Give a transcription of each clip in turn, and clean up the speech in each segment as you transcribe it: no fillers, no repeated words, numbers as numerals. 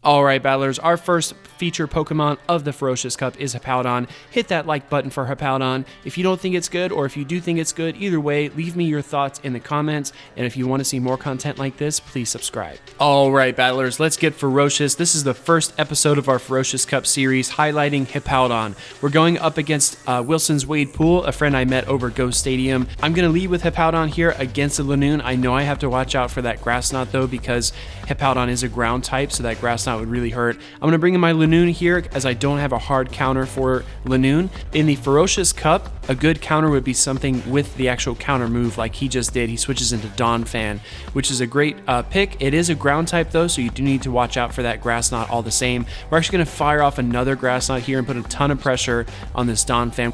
Alright battlers, our first feature Pokemon of the Ferocious Cup is Hippowdon. Hit that like button for Hippowdon. If you don't think it's good, or if you do think it's good, either way, leave me your thoughts in the comments, and if you want to see more content like this, please subscribe. Alright battlers, let's get ferocious. This is the first episode of our Ferocious Cup series highlighting Hippowdon. We're going up against WilsonsWadePool, a friend I met over Ghost Stadium. I'm going to lead with Hippowdon here against the Lanoon. I know I have to watch out for that Grass Knot though, because Hippowdon is a ground type, so that Grass Knot would really hurt. I'm going to bring in my Lanoon here, as I don't have a hard counter for Lanoon. In the Ferocious Cup, a good counter would be something with the actual counter move like he just did. He switches into Donphan, which is a great pick. It is a ground type though, so you do need to watch out for that Grass Knot all the same. We're actually going to fire off another Grass Knot here and put a ton of pressure on this Donphan.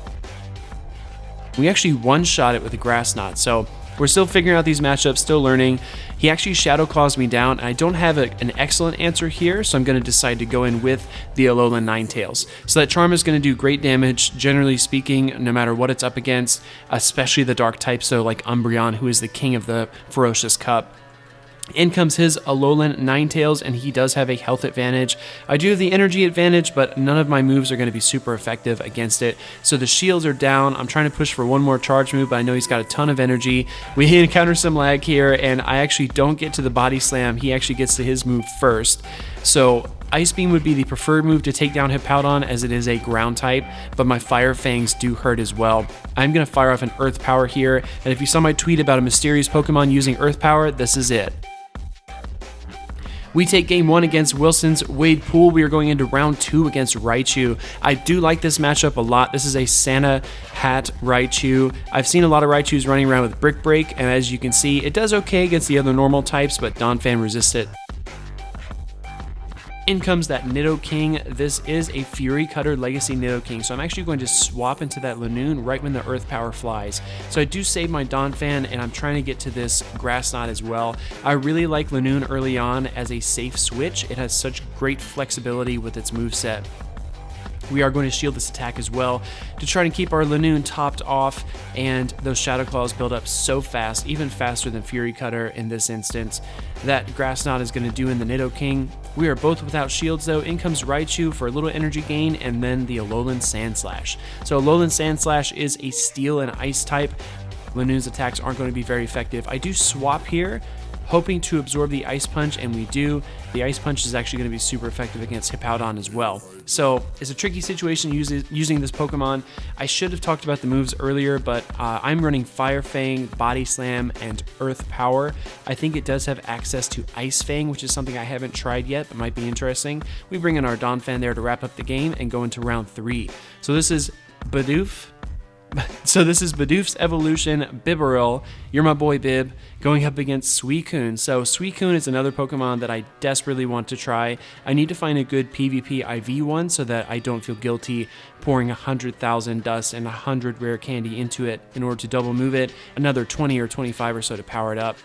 We actually one-shot it with a Grass Knot, so we're still figuring out these matchups, still learning. He actually Shadow Claws me down, and I don't have an excellent answer here, so I'm going to decide to go in with the Alolan Ninetales. So that Charm is going to do great damage, generally speaking, no matter what it's up against, especially the Dark type, so like Umbreon, who is the king of the Ferocious Cup. In comes his Alolan Ninetales, and he does have a health advantage. I do have the energy advantage, but none of my moves are going to be super effective against it. So the shields are down. I'm trying to push for one more charge move, but I know he's got a ton of energy. We encounter some lag here, and I actually don't get to the Body Slam. He actually gets to his move first. So Ice Beam would be the preferred move to take down Hippowdon, as it is a ground type, but my Fire Fangs do hurt as well. I'm going to fire off an Earth Power here, and if you saw my tweet about a mysterious Pokemon using Earth Power, this is it. We take game 1 against WilsonsWadePool. We are going into round 2 against Raichu. I do like this matchup a lot. This is a Santa Hat Raichu. I've seen a lot of Raichus running around with Brick Break, and as you can see, it does okay against the other normal types, but Donphan resists it. In comes that Nidoking. This is a Fury Cutter Legacy Nidoking, so I'm actually going to swap into that Lanoon right when the Earth Power flies. So I do save my Donphan, and I'm trying to get to this Grass Knot as well. I really like Lanoon early on as a safe switch. It has such great flexibility with its moveset. We are going to shield this attack as well to try to keep our Lanoon topped off, and those Shadow Claws build up so fast, even faster than Fury Cutter in this instance. That Grass Knot is going to do in the Nidoking. We are both without shields though. In comes Raichu for a little energy gain, and then the Alolan Sandslash. So Alolan Sandslash is a Steel and Ice type. Lanoon's attacks aren't going to be very effective. I do swap here, hoping to absorb the Ice Punch, and we do. The Ice Punch is actually going to be super effective against Hippowdon as well. So it's a tricky situation using this Pokemon. I should have talked about the moves earlier, but I'm running Fire Fang, Body Slam, and Earth Power. I think it does have access to Ice Fang, which is something I haven't tried yet, but might be interesting. We bring in our Donphan there to wrap up the game and go into round 3. So this is Bidoof. So this is Bidoof's evolution, Bibarel. You're my boy Bib, going up against Suicune. So Suicune is another Pokemon that I desperately want to try. I need to find a good PvP IV one so that I don't feel guilty pouring 100,000 dust and 100 rare candy into it in order to double move it, another 20 or 25 or so to power it up.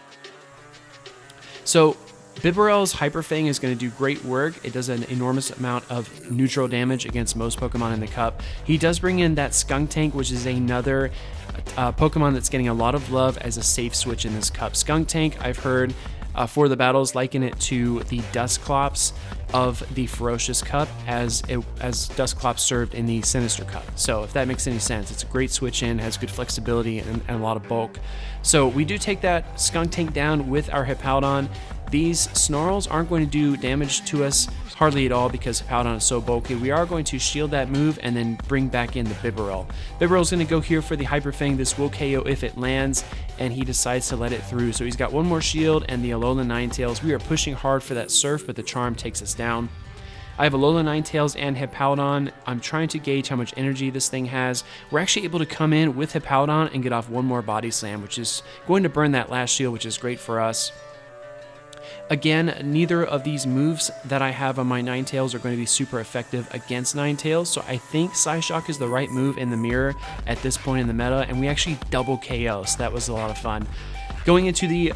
So Bibarel's Hyper Fang is going to do great work. It does an enormous amount of neutral damage against most Pokemon in the cup. He does bring in that Skuntank, which is another Pokemon that's getting a lot of love as a safe switch in this cup. Skuntank, I've heard for the battles, liken it to the Dusclops of the Ferocious Cup as Dusclops served in the Sinister Cup. So if that makes any sense, it's a great switch in, has good flexibility and a lot of bulk. So we do take that Skuntank down with our Hippowdon. These Snarls aren't going to do damage to us hardly at all because Hippowdon is so bulky. We are going to shield that move and then bring back in the Bibarel. Bibarel's going to go here for the Hyper Fang. This will KO if it lands, and he decides to let it through. So he's got one more shield and the Alolan Ninetales. We are pushing hard for that Surf, but the Charm takes us down. I have Alolan Ninetales and Hippowdon. I'm trying to gauge how much energy this thing has. We're actually able to come in with Hippowdon and get off one more Body Slam, which is going to burn that last shield, which is great for us. Again, neither of these moves that I have on my Ninetales are going to be super effective against Ninetales, so I think Psyshock is the right move in the mirror at this point in the meta, and we actually double KO, so that was a lot of fun. Going into the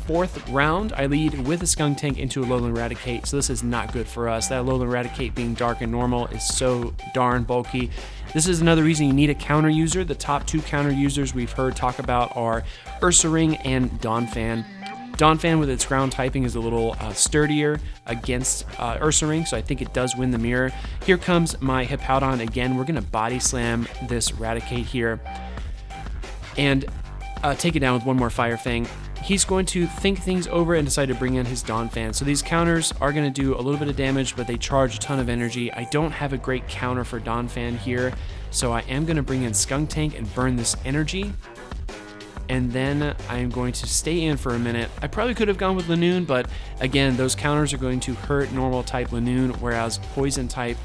4th round, I lead with a Skuntank into Alolan Raticate, so this is not good for us. That Alolan Raticate being dark and normal is so darn bulky. This is another reason you need a counter user. The top 2 counter users we've heard talk about are Ursaring and Donphan. Donphan with its ground typing is a little sturdier against Ursaring, so I think it does win the mirror. Here comes my Hippowdon again. We're going to body slam this Raticate here and take it down with one more Fire Fang. He's going to think things over and decide to bring in his Donphan. So these counters are going to do a little bit of damage, but they charge a ton of energy. I don't have a great counter for Donphan here, so I am going to bring in Skuntank and burn this energy. And then I'm going to stay in for a minute. I probably could have gone with Lanoon, but again, those counters are going to hurt normal type Lanoon, whereas poison type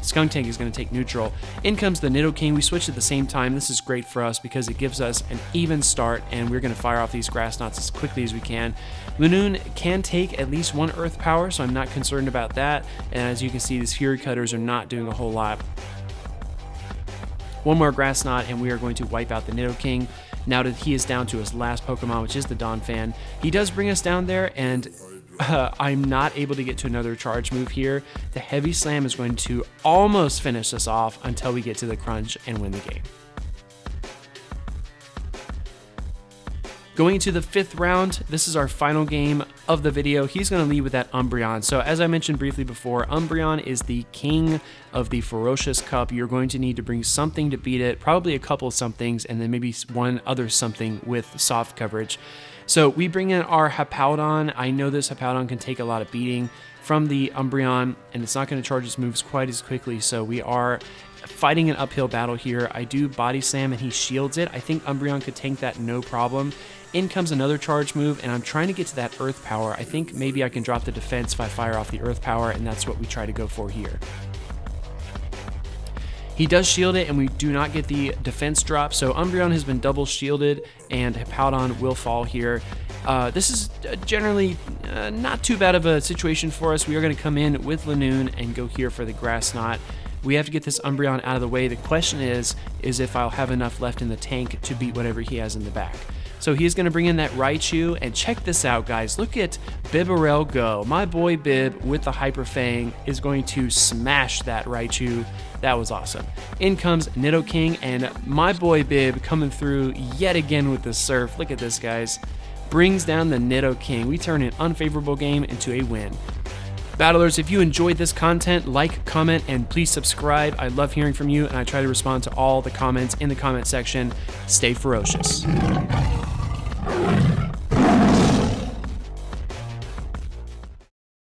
Skuntank is going to take neutral. In comes the Nidoking. We switched at the same time. This is great for us because it gives us an even start, and we're going to fire off these Grass Knots as quickly as we can. Lanoon can take at least one Earth Power, so I'm not concerned about that. And as you can see, these Fury Cutters are not doing a whole lot. One more Grass Knot, and we are going to wipe out the Nidoking. Now that he is down to his last Pokemon, which is the Donphan. He does bring us down there, and I'm not able to get to another charge move here. The Heavy Slam is going to almost finish us off until we get to the crunch and win the game. Going into the 5th round, this is our final game of the video. He's going to lead with that Umbreon. So as I mentioned briefly before, Umbreon is the king of the Ferocious Cup. You're going to need to bring something to beat it, probably a couple of somethings, and then maybe one other something with soft coverage. So we bring in our Hippowdon. I know this Hippowdon can take a lot of beating from the Umbreon, and it's not going to charge its moves quite as quickly, so we are fighting an uphill battle here. I do Body Slam, and he shields it. I think Umbreon could tank that no problem. In comes another charge move, and I'm trying to get to that Earth Power. I think maybe I can drop the defense if I fire off the Earth Power, and that's what we try to go for here. He does shield it, and we do not get the defense drop, so Umbreon has been double shielded, and Hippowdon will fall here. This is generally not too bad of a situation for us. We are going to come in with Lanoon and go here for the Grass Knot. We have to get this Umbreon out of the way. The question is if I'll have enough left in the tank to beat whatever he has in the back. So he's going to bring in that Raichu, and check this out, guys. Look at Bibarel go. My boy Bib with the Hyper Fang is going to smash that Raichu. That was awesome. In comes Nidoking, and my boy Bib coming through yet again with the Surf. Look at this, guys. Brings down the Nidoking. We turn an unfavorable game into a win. Battlers, if you enjoyed this content, like, comment, and please subscribe. I love hearing from you, and I try to respond to all the comments in the comment section. Stay ferocious.